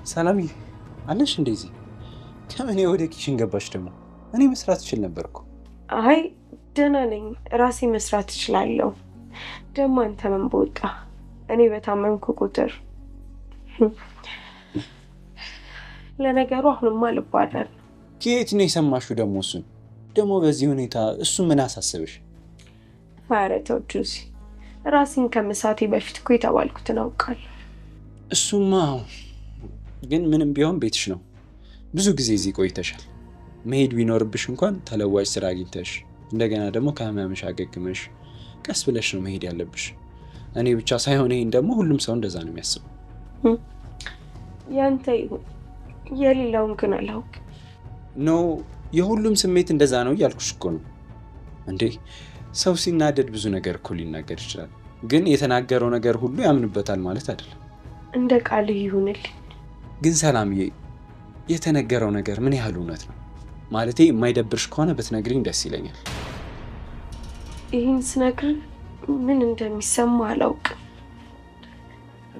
ሰላምዬ አለሽ እንደዚህ ከምን ወደ ኪችን ገባሽ ደግሞ? እኔ መስራት እችል ነበርኩ። አይ ደህና ነኝ፣ ራሴ መስራት እችላለሁ። ደግሞ አንተ ምን በወጣ እኔ በታመምኩ ቁጥር። ለነገሩ አሁንማ ልባላል። ከየት ነው የሰማሽው ደግሞ? እሱን ደግሞ በዚህ ሁኔታ እሱ ምን አሳሰበሽ? ኧረ ተው ጁሲ፣ ራሴን ከመሳቴ በፊት እኮ የተባልኩትን አውቃለሁ። እሱማ ግን ምንም ቢሆን ቤትሽ ነው። ብዙ ጊዜ እዚህ ቆይተሻል። መሄድ ቢኖርብሽ እንኳን ተለዋጭ ስራ አግኝተሽ እንደገና ደግሞ ከህመምሽ አገግመሽ ቀስ ብለሽ ነው መሄድ ያለብሽ። እኔ ብቻ ሳይሆን ይሄን ደግሞ ሁሉም ሰው እንደዛ ነው የሚያስበው። ያንተ ይሁን የሌላውን ግን አላውቅም። ኖ የሁሉም ስሜት እንደዛ ነው እያልኩሽ እኮ ነው። እንዴ ሰው ሲናደድ ብዙ ነገር እኮ ሊናገር ይችላል፣ ግን የተናገረው ነገር ሁሉ ያምንበታል ማለት አይደለም። እንደ ቃልህ ይሁንልኝ። ግን ሰላምዬ የተነገረው ነገር ምን ያህል እውነት ነው? ማለቴ የማይደብርሽ ከሆነ ብትነግሪኝ ደስ ይለኛል። ይህን ስነግር ምን እንደሚሰማ አላውቅም፣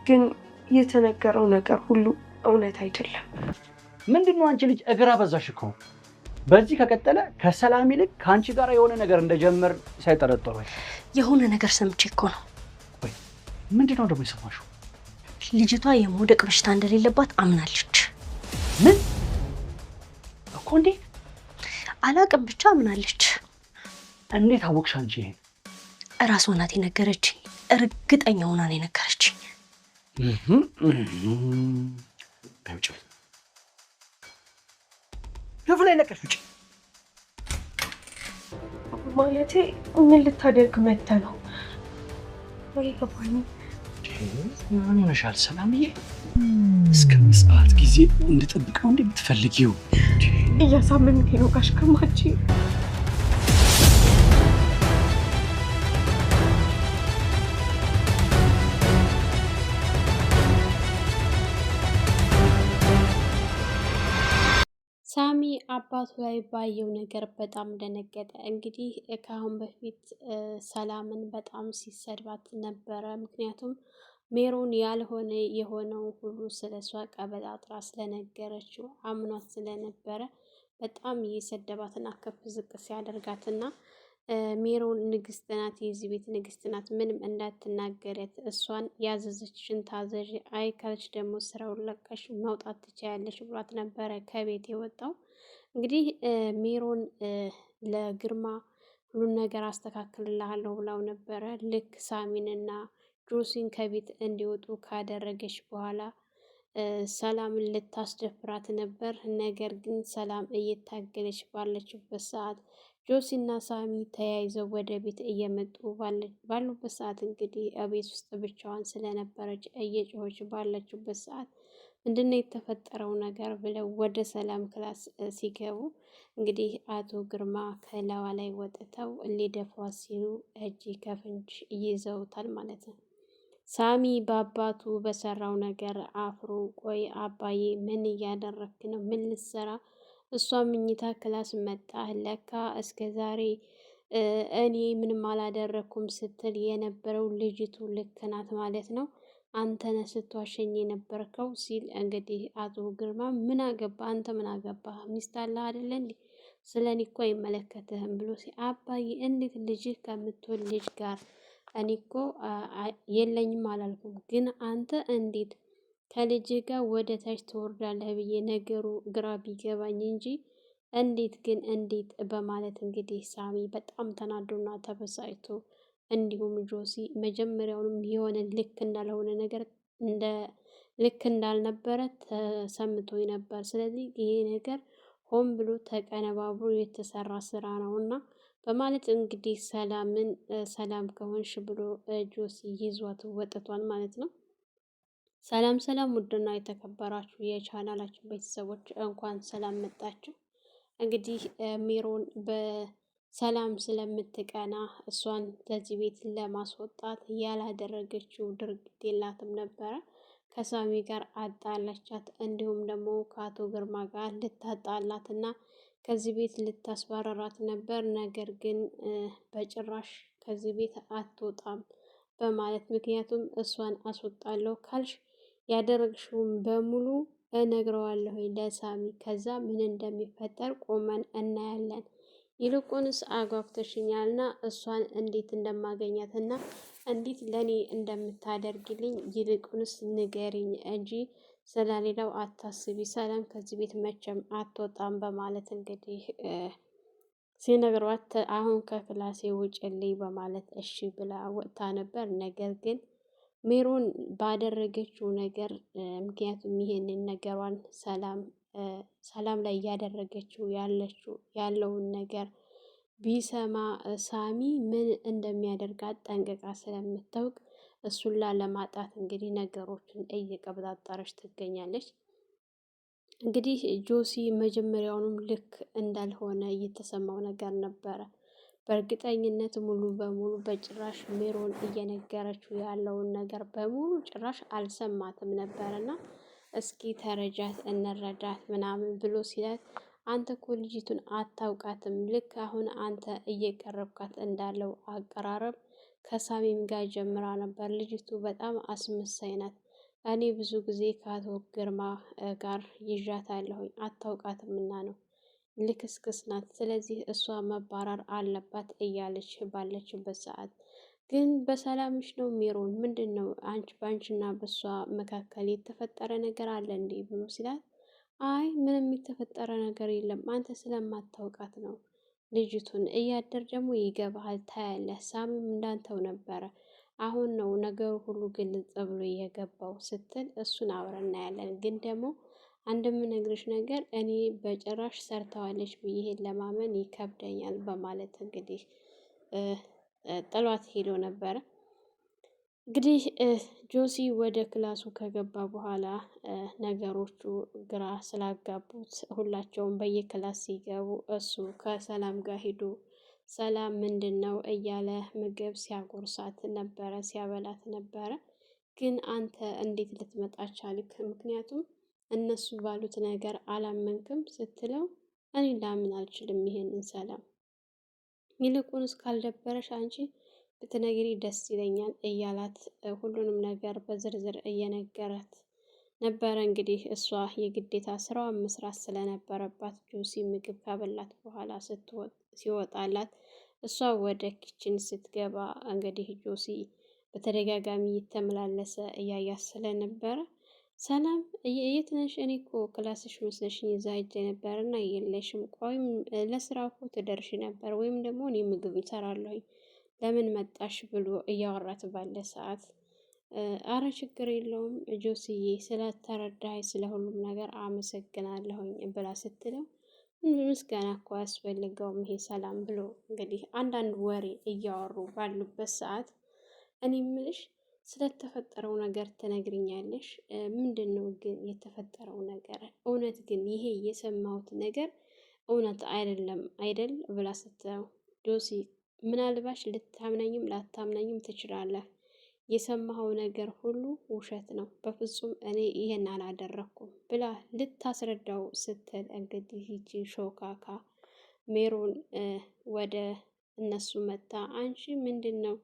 ግን የተነገረው ነገር ሁሉ እውነት አይደለም። ምንድነው አንቺ ልጅ እግራ በዛሽ እኮ። በዚህ ከቀጠለ ከሰላም ይልቅ ከአንቺ ጋር የሆነ ነገር እንደጀመር ሳይጠረጠሩ። የሆነ ነገር ሰምቼ እኮ ነው። ወይ ምንድነው ደግሞ የሰማሽው? ልጅቷ የመውደቅ በሽታ እንደሌለባት አምናለች። ምን እኮ? እንዴት? አላቅም፣ ብቻ አምናለች። እንዴት አወቅሽ አንቺ? ይሄን እራሷ ናት የነገረችኝ። እርግጠኛ ሆና ነው የነገረችኝ። ውጭ ክፍል ላይ ነቀሽ ውጭ። ማለቴ ምን ልታደርግ መጥተህ ነው? አይገባኝም። ምን ሆነሻል ሰላምዬ? እስከ ምጽአት ጊዜ እንድጠብቀው እንደምትፈልጊው እያሳመምከኝ ነው ጋሽ ከማቺ። ሳሚ አባቱ ላይ ባየው ነገር በጣም ደነገጠ። እንግዲህ ከአሁን በፊት ሰላምን በጣም ሲሰድባት ነበረ። ምክንያቱም ሜሮን ያልሆነ የሆነው ሁሉ ስለሷ ቀበጣጥራ ስለነገረችው አምኗት ስለነበረ በጣም እየሰደባትና ከፍ ዝቅ ሲያደርጋትና ሜሮን ንግስት ናት፣ የዚህ ቤት ንግስት ናት፣ ምንም እንዳትናገረት፣ እሷን ያዘዘችሽን ታዘዥ፣ አይ ካልሽ ደግሞ ስራውን ለቀሽ መውጣት ትችያለሽ ብሏት ነበረ ከቤት የወጣው። እንግዲህ ሜሮን ለግርማ ሁሉን ነገር አስተካክልልሃለሁ ብላው ነበረ። ልክ ሳሚንና ጆሲን ከቤት እንዲወጡ ካደረገች በኋላ ሰላምን ልታስደፍራት ነበር። ነገር ግን ሰላም እየታገለች ባለችበት ሰዓት ጆሲና ሳሚ ተያይዘው ወደ ቤት እየመጡ ባሉበት ሰዓት እንግዲህ ቤት ውስጥ ብቻዋን ስለነበረች እየጮኸች ባለችበት ሰዓት ምንድነው የተፈጠረው ነገር ብለው ወደ ሰላም ክላስ ሲገቡ እንግዲህ አቶ ግርማ ከላዋ ላይ ወጥተው ሊደፏት ሲሉ እጅ ከፍንጅ ይዘውታል ማለት ነው። ሳሚ በአባቱ በሰራው ነገር አፍሮ፣ ቆይ አባዬ ምን እያደረክ ነው? ምን ልትሰራ? እሷ ምኝታ ክላስ መጣ። ለካ እስከ ዛሬ እኔ ምንም አላደረኩም ስትል የነበረው ልጅቱ ልክ ናት ማለት ነው። አንተነ ስትዋሸኝ የነበርከው ሲል እንግዲህ አቶ ግርማ ምን አገባ አንተ ምን አገባ? ሚስት አለህ አይደለ እንዴ? ስለ እኔ እኮ አይመለከትህም ብሎ አባዬ እንዴት ልጅህ ከምትወል ልጅ ጋር እኔ እኮ የለኝም አላልኩም፣ ግን አንተ እንዴት ከልጅ ጋር ወደ ታች ትወርዳለህ ብዬ ነገሩ ግራ ቢገባኝ እንጂ እንዴት በማለት እንግዲህ ሳሚ በጣም ተናዶና ተበሳጭቶ እንዲሁም ጆሲ መጀመሪያውንም የሆነ ልክ እንዳልሆነ ነገር ልክ እንዳልነበረ ተሰምቶኝ ነበር። ስለዚህ ይሄ ነገር ሆን ብሎ ተቀነባብሮ የተሰራ ስራ ነውና በማለት እንግዲህ ሰላም ከሆንሽ ብሎ ጆሲ ይዟት ወጥቷል ማለት ነው። ሰላም ውድና የተከበራችሁ የቻናላችን ቤተሰቦች እንኳን ሰላም መጣችሁ። እንግዲህ ሜሮን በሰላም ስለምትቀና እሷን ከዚህ ቤት ለማስወጣት ያላደረገችው ድርጊት የላትም ነበረ። ከሳሚ ጋር አጣላቻት፣ እንዲሁም ደግሞ ከአቶ ግርማ ጋር ልታጣላትና ከዚህ ቤት ልታስባረራት ነበር። ነገር ግን በጭራሽ ከዚህ ቤት አትወጣም በማለት ምክንያቱም እሷን አስወጣለሁ ካልሽ ያደረግሽውን በሙሉ እነግረዋለሁ ለሳሚ። ከዛ ምን እንደሚፈጠር ቆመን እናያለን። ይልቁንስ አጓጉተሽኛልና እሷን እንዴት እንደማገኛትና እንዴት ለኔ እንደምታደርግልኝ ይልቁንስ ንገሪኝ እንጂ ስለሌላው አታስቢ። ሰላም ከዚህ ቤት መቼም አትወጣም በማለት እንግዲህ ሲነግሯት አሁን ከክላሴ ውጭልኝ በማለት እሺ ብላ ወጥታ ነበር። ነገር ግን ሜሮን ባደረገችው ነገር ምክንያቱም ይሄንን ነገሯን ሰላም ላይ እያደረገችው ያለውን ነገር ቢሰማ ሳሚ ምን እንደሚያደርጋት ጠንቅቃ ስለምታውቅ እሱን ላለማጣት እንግዲህ ነገሮችን እየቀበጣጠረች ትገኛለች። እንግዲህ ጆሲ መጀመሪያውንም ልክ እንዳልሆነ እየተሰማው ነገር ነበረ። በእርግጠኝነት ሙሉ በሙሉ በጭራሽ ሜሮን እየነገረችው ያለውን ነገር በሙሉ ጭራሽ አልሰማትም ነበርና እስኪ ተረጃት እንረዳት ምናምን ብሎ ሲላት አንተ እኮ ልጅቱን አታውቃትም። ልክ አሁን አንተ እየቀረብካት እንዳለው አቀራረብ ከሳሚም ጋር ጀምራ ነበር። ልጅቱ በጣም አስመሳይ ናት። እኔ ብዙ ጊዜ ከአቶ ግርማ ጋር ይዣታለሁኝ አታውቃትምና ነው። ልክስክስ ናት። ስለዚህ እሷ መባረር አለባት እያለች ባለችበት ሰዓት ግን በሰላምሽ ነው ሜሮን? ምንድን ነው በአንቺና በእሷ መካከል የተፈጠረ ነገር አለ እንዴ ብሎ ሲላት አይ ምንም የተፈጠረ ነገር የለም፣ አንተ ስለማታውቃት ነው ልጅቱን። እያደር ደግሞ ይገባሃል፣ ታያለህ። ሳሚም እንዳንተው ነበረ። አሁን ነው ነገሩ ሁሉ ግልጽ ብሎ የገባው ስትል እሱን አብረን እናያለን። ግን ደግሞ አንድ የምነግርሽ ነገር እኔ በጭራሽ ሰርተዋለች ብዬ ለማመን ይከብደኛል በማለት እንግዲህ ጥሏት ሄዶ ነበረ። እንግዲህ ጆሲ ወደ ክላሱ ከገባ በኋላ ነገሮቹ ግራ ስላጋቡት ሁላቸውም በየክላስ ሲገቡ እሱ ከሰላም ጋር ሄዶ ሰላም ምንድን ነው እያለ ምግብ ሲያጎርሳት ነበረ፣ ሲያበላት ነበረ። ግን አንተ እንዴት ልትመጣ ቻልክ? ምክንያቱም እነሱ ባሉት ነገር አላመንክም ስትለው እኔ ላምን አልችልም ይሄንን ሰላም፣ ይልቁንስ ካልደበረሽ አንቺ ብትነግሪ ደስ ይለኛል እያላት ሁሉንም ነገር በዝርዝር እየነገራት ነበረ። እንግዲህ እሷ የግዴታ ስራዋን መስራት ስለነበረባት ጆሲ ምግብ ካበላት በኋላ ሲወጣላት እሷ ወደ ኪችን ስትገባ እንግዲህ ጆሲ በተደጋጋሚ እየተመላለሰ እያያት ስለነበረ ሰላም የት ነሽ? እኔ እኮ ክላስሽ መስለሽኝ እዛ ሄጄ ነበር እና የለሽም። ቆይም ለስራ እኮ ትደርሽ ነበር ወይም ደግሞ እኔ ምግብ ይሰራለሁኝ ለምን መጣሽ ብሎ እያወራት ባለ ሰዓት አረ ችግር የለውም ጆስዬ ስለተረዳይ ስለ ሁሉም ነገር አመሰግናለሁኝ ብላ ስትለው ምስጋና እኮ አያስፈልገውም ይሄ ሰላም ብሎ እንግዲህ አንዳንድ ወሬ እያወሩ ባሉበት ሰዓት እኔ ምልሽ ስለተፈጠረው ነገር ትነግሪኛለሽ? ምንድን ነው ግን የተፈጠረው ነገር? እውነት ግን ይሄ የሰማሁት ነገር እውነት አይደለም አይደል ብላ ስትለው ጆሲ ምናልባሽ ልታምነኝም ላታምነኝም ትችላለህ። የሰማኸው ነገር ሁሉ ውሸት ነው። በፍጹም እኔ ይሄን አላደረኩም ብላ ልታስረዳው ስትል እንግዲህ ይቺ ሾካካ ሜሮን ወደ እነሱ መታ አንቺ ምንድን ነው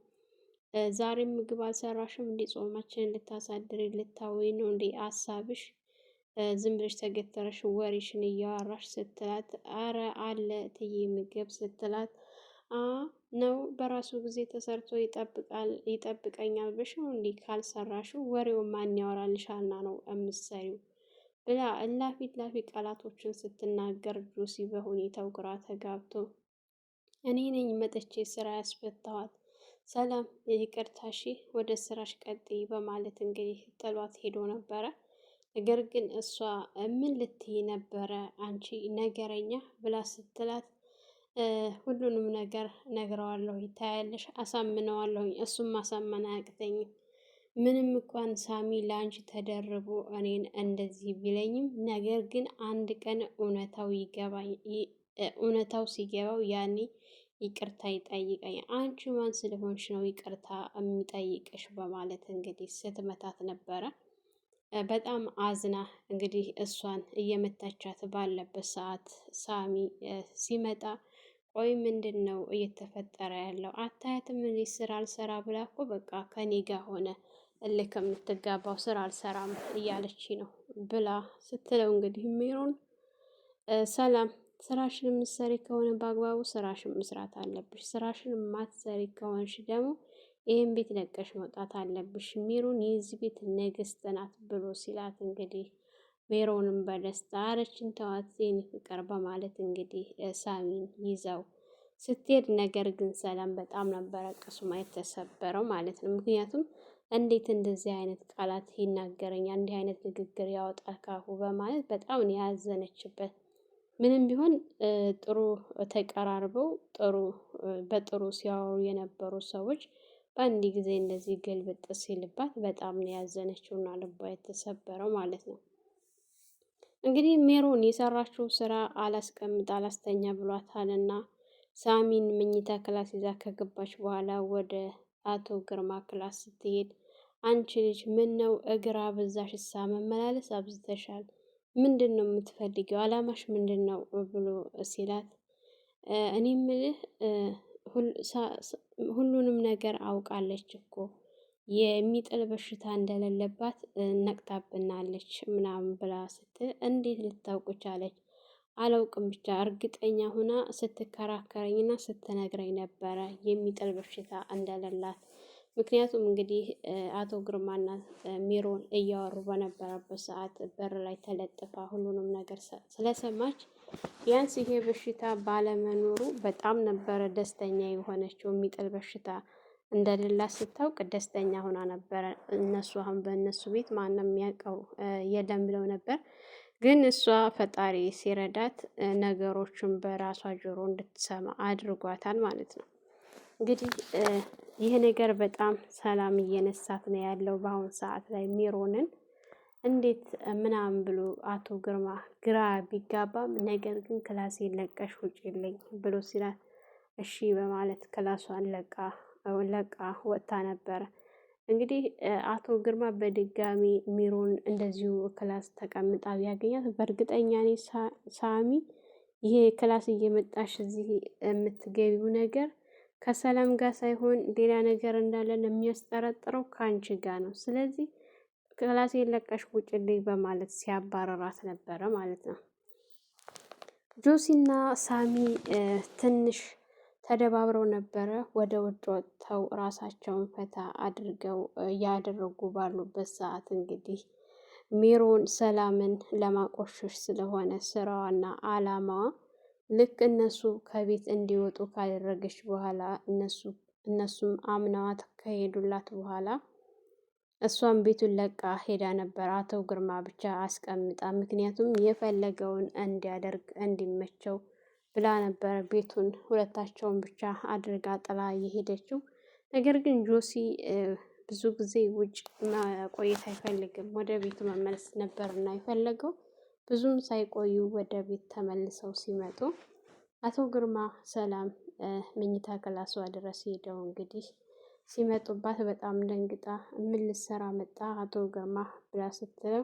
ዛሬም ምግብ አልሰራሽም እንዴ? ጾማችንን ልታሳድሪ ልታወይ ነው እንዴ አሳብሽ? ዝም ብለሽ ተገተረሽ ወሬሽን እያወራሽ ስትላት አረ አለ ትዬ ምግብ ስትላት ነው በራሱ ጊዜ ተሰርቶ ይጠብቀኛል ብሽ ነው እንዲህ ካልሰራሽው ወሬው ማን ያወራልሻልና ነው እምትሰሪው ብላ እላፊት ላፊ ቃላቶችን ስትናገር ጆሲ በሁኔታው ግራ ተጋብቶ እኔ ነኝ መጥቼ ስራ ያስፈታኋት ሰላም ይቅርታ እሺ ወደ ስራሽ ቀጥይ በማለት እንግዲህ ጥሏት ሄዶ ነበረ። ነገር ግን እሷ ምን ልትይ ነበረ አንቺ ነገረኛ ብላ ስትላት ሁሉንም ነገር ነግረዋለሁ፣ ታያለሽ፣ አሳምነዋለሁ። እሱም ማሳመን አያቅተኝም። ምንም እንኳን ሳሚ ለአንቺ ተደርቦ እኔን እንደዚህ ቢለኝም ነገር ግን አንድ ቀን እውነታው ሲገባው ያኔ ይቅርታ ይጠይቀኝ። አንቺ ማን ስለሆንሽ ነው ይቅርታ የሚጠይቅሽ? በማለት እንግዲህ ስትመታት ነበረ። በጣም አዝና እንግዲህ እሷን እየመታቻት ባለበት ሰዓት ሳሚ ሲመጣ ቆይ ምንድን ነው እየተፈጠረ ያለው? አታያትም? እኔ ስራ አልሰራ ብላ እኮ በቃ ከኔ ጋር ሆነ እልክ የምትጋባው ስራ አልሰራም እያለች ነው ብላ ስትለው እንግዲህ ሜሮን ሰላም ስራሽን የምትሰሪ ከሆነ በአግባቡ ስራሽን መስራት አለብሽ። ስራሽን የማትሰሪ ከሆንሽ ደግሞ ይህን ቤት ለቀሽ መውጣት አለብሽ። ሜሮን የዚህ ቤት ንግስት ናት ብሎ ሲላት እንግዲህ ሜሮንም በደስታ አረችን ተዋት የኔ ፍቅር በማለት እንግዲህ ሳሚን ይዘው ስትሄድ፣ ነገር ግን ሰላም በጣም ነበረ ቅስሟ የተሰበረው ማለት ነው። ምክንያቱም እንዴት እንደዚህ አይነት ቃላት ይናገረኛል፣ እንዲህ አይነት ንግግር ያወጣል ካፉ በማለት በጣም ነው ያዘነችበት። ምንም ቢሆን ጥሩ ተቀራርበው በጥሩ ሲያወሩ የነበሩ ሰዎች በአንድ ጊዜ እንደዚህ ገልብጥ ሲልባት በጣም ነው ያዘነችውና ልቧ የተሰበረው ማለት ነው። እንግዲህ ሜሮን የሰራችው ስራ አላስቀምጥ አላስተኛ ብሏታልና ሳሚን መኝታ ክላስ ይዛ ከገባች በኋላ ወደ አቶ ግርማ ክላስ ስትሄድ አንቺ ልጅ ምን ነው እግር አበዛሽ? መመላለስ አብዝተሻል። ምንድን ነው የምትፈልጊው? አላማሽ ምንድን ነው ብሎ ሲላት እኔ ምልህ ሁሉንም ነገር አውቃለች እኮ የሚጥል በሽታ እንደሌለባት ነቅታብናለች ምናምን ብላ ስትል እንዴት ልታውቅ ቻለች? አላውቅም ብቻ እርግጠኛ ሁና ስትከራከረኝና ስትነግረኝ ነበረ የሚጥል በሽታ እንደሌላት። ምክንያቱም እንግዲህ አቶ ግርማና ሜሮን እያወሩ በነበረበት ሰዓት በር ላይ ተለጥፋ ሁሉንም ነገር ስለሰማች ቢያንስ ይሄ በሽታ ባለመኖሩ በጣም ነበረ ደስተኛ የሆነችው። የሚጥል በሽታ እንደሌላት ስታውቅ ደስተኛ ሆና ነበረ። እነሱ አሁን በእነሱ ቤት ማንም የሚያውቀው የለም ብለው ነበር። ግን እሷ ፈጣሪ ሲረዳት ነገሮችን በራሷ ጆሮ እንድትሰማ አድርጓታል ማለት ነው። እንግዲህ ይህ ነገር በጣም ሰላም እየነሳት ነው ያለው በአሁን ሰዓት ላይ ሜሮንን እንዴት ምናምን ብሎ አቶ ግርማ ግራ ቢጋባም፣ ነገር ግን ክላሴን ለቀሽ ውጪልኝ ብሎ ሲላት እሺ በማለት ክላሷን ለቃ ወጥታ ነበረ። እንግዲህ አቶ ግርማ በድጋሚ ሜሮን እንደዚሁ ክላስ ተቀምጣ ቢያገኛት በእርግጠኛ ነኝ ሳሚ ይሄ ክላስ እየመጣሽ እዚህ የምትገቢው ነገር ከሰላም ጋር ሳይሆን ሌላ ነገር እንዳለን የሚያስጠረጥረው ከአንቺ ጋር ነው። ስለዚህ ክላሴን ለቀሽ ውጭልኝ በማለት ሲያባረራት ነበረ ማለት ነው። ጆሲና ሳሚ ትንሽ ተደባብረው ነበረ። ወደ ውጭ ወጥተው ራሳቸውን ፈታ አድርገው እያደረጉ ባሉበት ሰዓት እንግዲህ ሜሮን ሰላምን ለማቆሸሽ ስለሆነ ስራዋና አላማዋ ልክ እነሱ ከቤት እንዲወጡ ካደረገች በኋላ እነሱም አምነዋት ከሄዱላት በኋላ እሷም ቤቱን ለቃ ሄዳ ነበር። አቶ ግርማ ብቻ አስቀምጣ፣ ምክንያቱም የፈለገውን እንዲያደርግ እንዲመቸው ብላ ነበር ቤቱን ሁለታቸውን ብቻ አድርጋ ጥላ የሄደችው። ነገር ግን ጆሲ ብዙ ጊዜ ውጭ መቆየት አይፈልግም፣ ወደ ቤቱ መመለስ ነበርና የፈለገው። ብዙም ሳይቆዩ ወደ ቤት ተመልሰው ሲመጡ አቶ ግርማ ሰላም መኝታ ክላሷ ድረስ ሄደው እንግዲህ ሲመጡባት በጣም ደንግጣ ምን ልትሰራ መጣ አቶ ግርማ ብላ ስትለው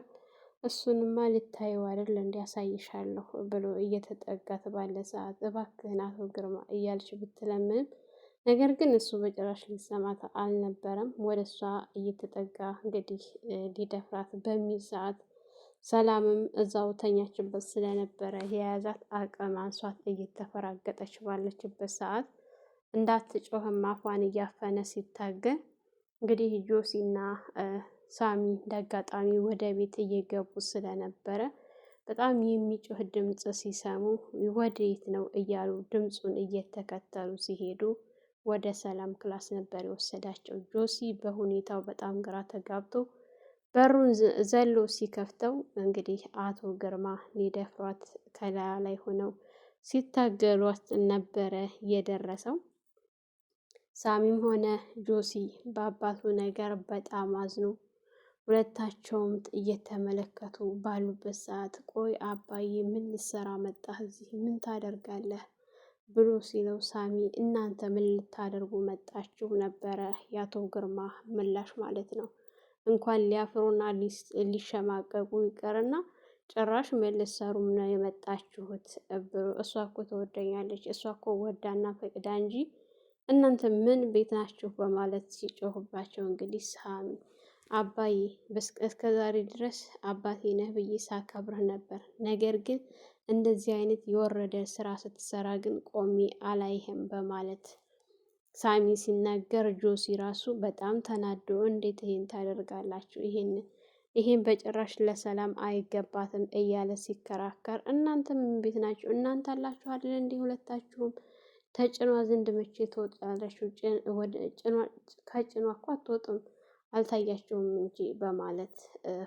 እሱንማ ልታየው አይደል እንዲያሳይሻለሁ ብሎ እየተጠጋት ባለ ሰዓት እባክህን አቶ ግርማ እያልች ብትለምንም ነገር ግን እሱ በጭራሽ ሊሰማት አልነበረም። ወደ እሷ እየተጠጋ እንግዲህ ሊደፍራት በሚል ሰዓት ሰላምም እዛው ተኛችበት ስለነበረ የያዛት አቅም አንሷት እየተፈራገጠች ባለችበት ሰዓት እንዳትጮህም አፏን እያፈነ ሲታገል እንግዲህ ጆሲና ሳሚ እንዳጋጣሚ ወደ ቤት እየገቡ ስለነበረ በጣም የሚጮህ ድምፅ ሲሰሙ ወዴት ነው እያሉ ድምፁን እየተከተሉ ሲሄዱ ወደ ሰላም ክላስ ነበር የወሰዳቸው። ጆሲ በሁኔታው በጣም ግራ ተጋብቶ በሩን ዘሎ ሲከፍተው እንግዲህ አቶ ግርማ ሊደፍሯት ከላያ ላይ ሆነው ሲታገሏት ነበረ የደረሰው። ሳሚም ሆነ ጆሲ በአባቱ ነገር በጣም አዝኖ ሁለታቸውም እየተመለከቱ ባሉበት ሰዓት ቆይ አባዬ ምን ልትሰራ መጣህ እዚህ? ምን ታደርጋለህ? ብሎ ሲለው ሳሚ እናንተ ምን ልታደርጉ መጣችሁ ነበረ የአቶ ግርማ ምላሽ ማለት ነው። እንኳን ሊያፍሩና ሊሸማቀቁ ይቀርና ጭራሽ ምን ልትሰሩም ነው የመጣችሁት ብሎ እሷ እኮ ትወደኛለች፣ እሷ እኮ ወዳና ፈቅዳ እንጂ እናንተ ምን ቤት ናችሁ በማለት ሲጮህባቸው እንግዲህ ሳሚ አባዬ እስከ ዛሬ ድረስ አባቴ ነህ ብዬ ሳከብርህ ነበር። ነገር ግን እንደዚህ አይነት የወረደ ስራ ስትሰራ ግን ቆሜ አላይህም በማለት ሳሚ ሲናገር ጆሲ ራሱ በጣም ተናዶ እንዴት ይሄን ታደርጋላችሁ? ይሄን በጭራሽ ለሰላም አይገባትም እያለ ሲከራከር፣ እናንተ ምን ቤት ናችሁ? እናንተ አላችሁ አይደል እንዲህ ሁለታችሁም ተጭኗ ዘንድ መቼ ትወጣላችሁ? ከጭኗ እኮ አትወጡም አልታያቸውም እንጂ በማለት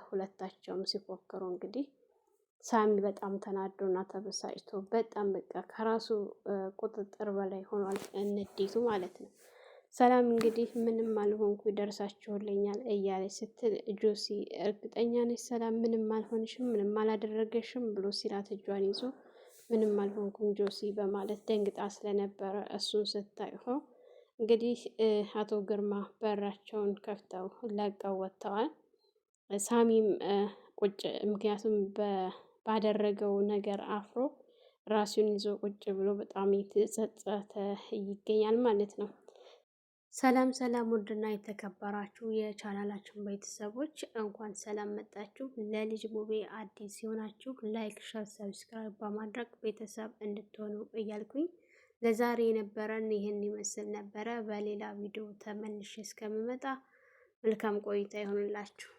ሁለታቸውም ሲፎክሩ እንግዲህ ሳሚ በጣም ተናዶና ተበሳጭቶ በጣም በቃ ከራሱ ቁጥጥር በላይ ሆኗል፣ እንዴቱ ማለት ነው። ሰላም እንግዲህ ምንም አልሆንኩ ይደርሳችሁልኛል እያለች ስትል ጆሲ እርግጠኛ ነች ሰላም ምንም አልሆንሽም፣ ምንም አላደረገሽም ብሎ ሲላት እጇን ይዞ ምንም አልሆንኩም ጆሲ በማለት ደንግጣ ስለነበረ እሱን ስታይሆ እንግዲህ አቶ ግርማ በራቸውን ከፍተው ለቀው ወጥተዋል። ሳሚም ቁጭ ምክንያቱም ባደረገው ነገር አፍሮ ራሱን ይዞ ቁጭ ብሎ በጣም የተጸጸተ ይገኛል ማለት ነው። ሰላም ሰላም፣ ውድና የተከበራችሁ የቻናላችን ቤተሰቦች እንኳን ሰላም መጣችሁ። ለልጅ ሙቤ አዲስ ሲሆናችሁ ላይክ፣ ሸር፣ ሰብስክራይብ በማድረግ ቤተሰብ እንድትሆኑ እያልኩኝ ለዛሬ የነበረን ይህን ይመስል ነበረ። በሌላ ቪዲዮ ተመልሼ እስከምመጣ መልካም ቆይታ ይሆንላችሁ።